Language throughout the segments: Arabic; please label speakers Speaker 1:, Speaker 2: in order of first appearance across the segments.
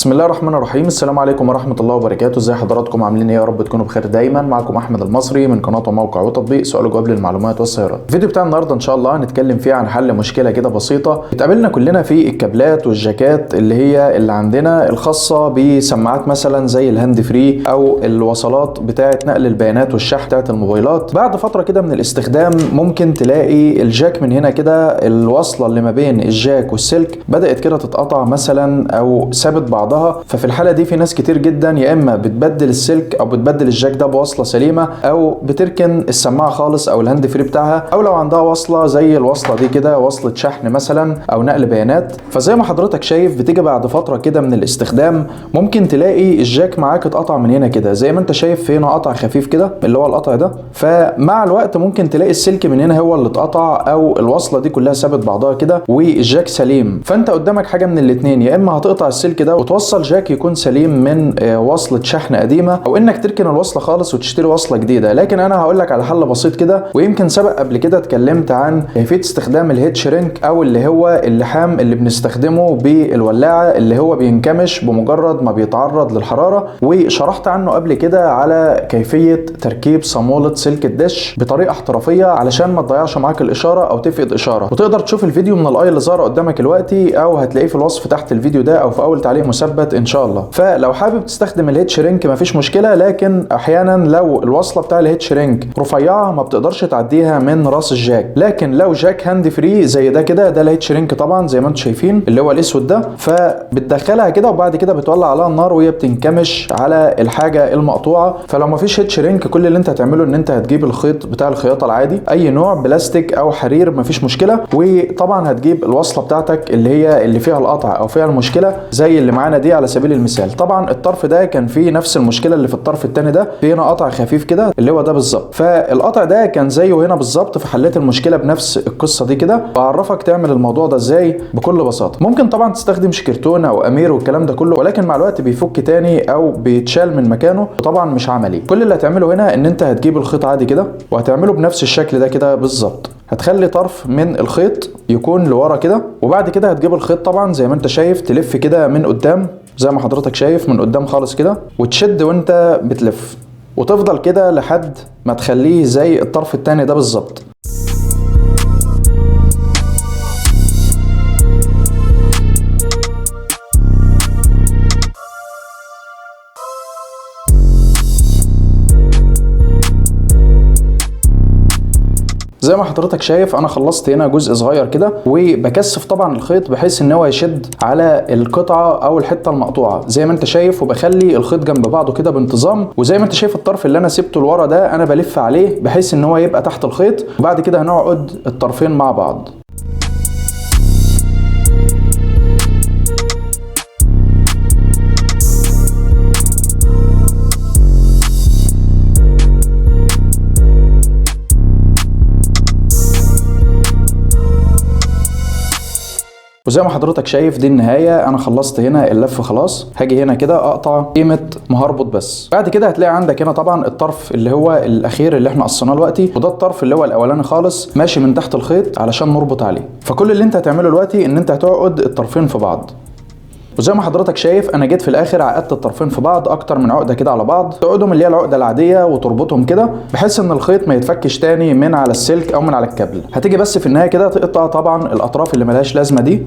Speaker 1: بسم الله الرحمن الرحيم. السلام عليكم ورحمة الله وبركاته. ازي حضراتكم عاملين ايه؟ يا رب تكونوا بخير دايما. معكم احمد المصري من قناة وموقع وتطبيق سؤال وجواب للمعلومات والسيارات. الفيديو بتاع النهارده ان شاء الله هنتكلم فيه عن حل مشكلة كده بسيطة بتقابلنا كلنا في الكابلات والجاكات اللي عندنا الخاصة بسماعات مثلا زي الهاند فري او الوصلات بتاعة نقل البيانات والشحن بتاعة الموبايلات. بعد فترة كده من الاستخدام ممكن تلاقي الجاك من هنا كده، الوصلة اللي ما بين الجاك والسلك بدأت كده تتقطع مثلا او ثابت بعضها. ففي الحالة دي في ناس كتير جدا يا اما بتبدل السلك او بتبدل الجاك ده بوصلة سليمة، او بتركن السماعة خالص او الهاند فري بتاعها، او لو عندها وصلة زي الوصلة دي كده وصلة شحن مثلا او نقل بيانات. فزي ما حضرتك شايف بتيجي بعد فترة كده من الاستخدام ممكن تلاقي الجاك معاك اتقطع من هنا كده، زي ما انت شايف في هنا قطع خفيف كده اللي هو القطع ده. فمع الوقت ممكن تلاقي السلك من هنا هو اللي اتقطع او الوصلة دي كلها ثابت بعضها كده والجاك سليم. فانت قدامك حاجة من الاتنين، يا اما هتقطع السلك ده وتوصل جاك يكون سليم من وصلة شحن قديمة، او انك تركن الوصلة خالص وتشتري وصلة جديدة. لكن انا هقول لك على حل بسيط كده، ويمكن سبق قبل كده اتكلمت عن كيفية استخدام الهيت شرينك او اللي هو اللحام اللي بنستخدمه بالولاعة اللي هو بينكمش بمجرد ما بيتعرض للحرارة، وشرحت عنه قبل كده على كيفية تركيب صامولة سلك الدش بطريقة احترافية علشان ما تضيعش معاك الاشارة او تفقد اشارة. وتقدر تشوف الفيديو من الاي اللي ظهر قدامك دلوقتي، او هتلاقيه في الوصف تحت الفيديو ده او في اول تعليق مثبت ان شاء الله. فلو حابب تستخدم الهيت شرينك مفيش مشكله، لكن احيانا لو الوصله بتاع الهيت شرينك رفيعه ما بتقدرش تعديها من راس الجاك. لكن لو جاك هاند فري زي ده كده، ده الهيت شرينك طبعا زي ما انتم شايفين اللي هو الاسود ده، فبتدخلها كده وبعد كده بتولع عليها النار وهي بتنكمش على الحاجه المقطوعه. فلو مفيش هيت شرينك كل اللي انت هتعمله ان انت هتجيب الخيط بتاع الخياطه العادي، اي نوع بلاستيك او حرير مفيش مشكله، وطبعا هتجيب الوصله بتاعتك اللي فيها القطع او فيها المشكله زي اللي معانا دي على سبيل المثال. طبعا الطرف ده كان فيه نفس المشكله اللي في الطرف الثاني ده، في هنا قطع خفيف كده اللي هو ده بالظبط. فالقطع ده كان زيه هنا بالظبط، فحليت المشكله بنفس القصه دي كده. بعرفك تعمل الموضوع ده ازاي بكل بساطه. ممكن طبعا تستخدم شكرتون او امير والكلام ده كله، ولكن مع الوقت بيفك تاني او بيتشال من مكانه وطبعا مش عملي. كل اللي هتعمله هنا ان انت هتجيب الخيط عادي كده وهتعمله بنفس الشكل ده كده بالظبط. هتخلي طرف من الخيط يكون لورا كده، وبعد كده هتجيب الخيط طبعا زي ما انت شايف تلف كده من قدام زي ما حضرتك شايف من قدام خالص كده، وتشد وانت بتلف وتفضل كده لحد ما تخليه زي الطرف التاني ده بالظبط. زي ما حضرتك شايف انا خلصت هنا جزء صغير كده، وبكثف طبعا الخيط بحيث ان هو يشد على القطعه او الحته المقطوعه زي ما انت شايف، وبخلي الخيط جنب بعضه كده بانتظام. وزي ما انت شايف الطرف اللي انا سبته لورا ده انا بلف عليه بحيث ان هو يبقى تحت الخيط، وبعد كده هنقعد الطرفين مع بعض. وزي ما حضرتك شايف دي النهايه، انا خلصت هنا اللف خلاص. هاجي هنا كده اقطع قيمه ما هربط بس. بعد كده هتلاقي عندك هنا طبعا الطرف اللي هو الاخير اللي احنا قصيناه دلوقتي، وده الطرف اللي هو الاولاني خالص ماشي من تحت الخيط علشان نربط عليه. فكل اللي انت هتعمله دلوقتي ان انت هتعقد الطرفين في بعض. وزي ما حضرتك شايف انا جيت في الاخر عقدت الطرفين في بعض اكتر من عقده كده على بعض، تعقدهم اللي هي العقده العاديه وتربطهم كده بحيث ان الخيط ما يتفكش تاني من على السلك او من على الكابل. هتيجي بس في النهايه كده تقطع طبعا الاطراف اللي ملهاش لازمه دي،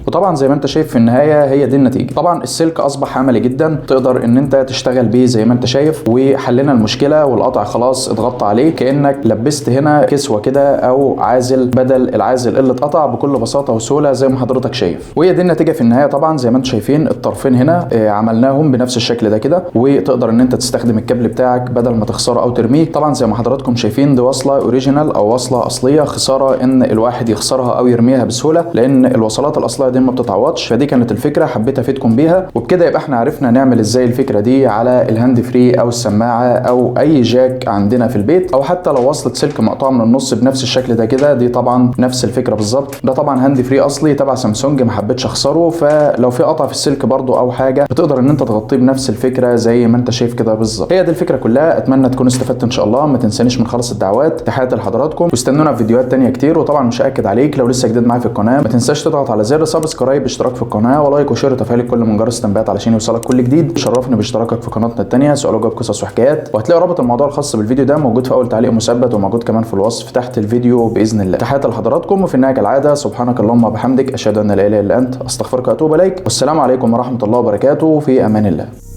Speaker 1: وطبعا زي ما انت شايف في النهايه هي دي النتيجه. طبعا السلك اصبح عملي جدا، تقدر ان انت تشتغل بيه زي ما انت شايف، وحلينا المشكله والقطع خلاص اتغطى عليه كانك لبست هنا كسوه كده او عازل بدل العازل اللي اتقطع بكل بساطه وسهوله زي ما حضرتك شايف. وهي دي النتيجه في النهايه. طبعا زي ما انتم شايفين الطرفين هنا عملناهم بنفس الشكل ده كده، وتقدر ان انت تستخدم الكابل بتاعك بدل ما تخسره او ترميه. طبعا زي ما حضراتكم شايفين دي وصله اوريجينال او وصله اصليه، خساره ان الواحد يخسرها او يرميها بسهوله لان الوصلات الاصليه دي ما بتتعوضش. فدي كانت الفكره، حبيت افيدكم بيها. وبكده يبقى احنا عرفنا نعمل ازاي الفكره دي على الهاند فري او السماعه او اي جاك عندنا في البيت، او حتى لو وصلت سلك مقطوعه من النص بنفس الشكل ده كده. دي طبعا نفس الفكره بالظبط. ده طبعا هاند فري اصلي تبع سامسونج، ما حبيتش اخسره. فلو في قطع في السلك برضو او حاجه بتقدر ان انت تغطيه بنفس الفكره زي ما انت شايف كده بالظبط. هي دي الفكره كلها. اتمنى تكونوا استفدت ان شاء الله. ما تنسانيش من خالص الدعوات. تحياتي لحضراتكم، واستنونا في فيديوهات تانيه كتير. وطبعا مش هاكد عليك لو لسه جديد معايا في القناه ما تنساش تضغط على زر سبسكرايب، اشتراك في القناه، ولايك وشير وتفعيل كل من جرس التنبيهات علشان يوصلك كل جديد. شرفني باشتراكك في قناتنا الثانيه سؤال وجواب قصص وحكايات، وهتلاقي رابط الموضوع الخاص بالفيديو ده موجود في اول تعليق مثبت، وموجود كمان في الوصف تحت الفيديو باذن الله. تحياتي لحضراتكم، وفي النهايه كالعاده سبحانك اللهم وبحمدك اشهد ان لا اله الا انت استغفرك واتوب اليك، والسلام عليكم ورحمه الله وبركاته، في امان الله.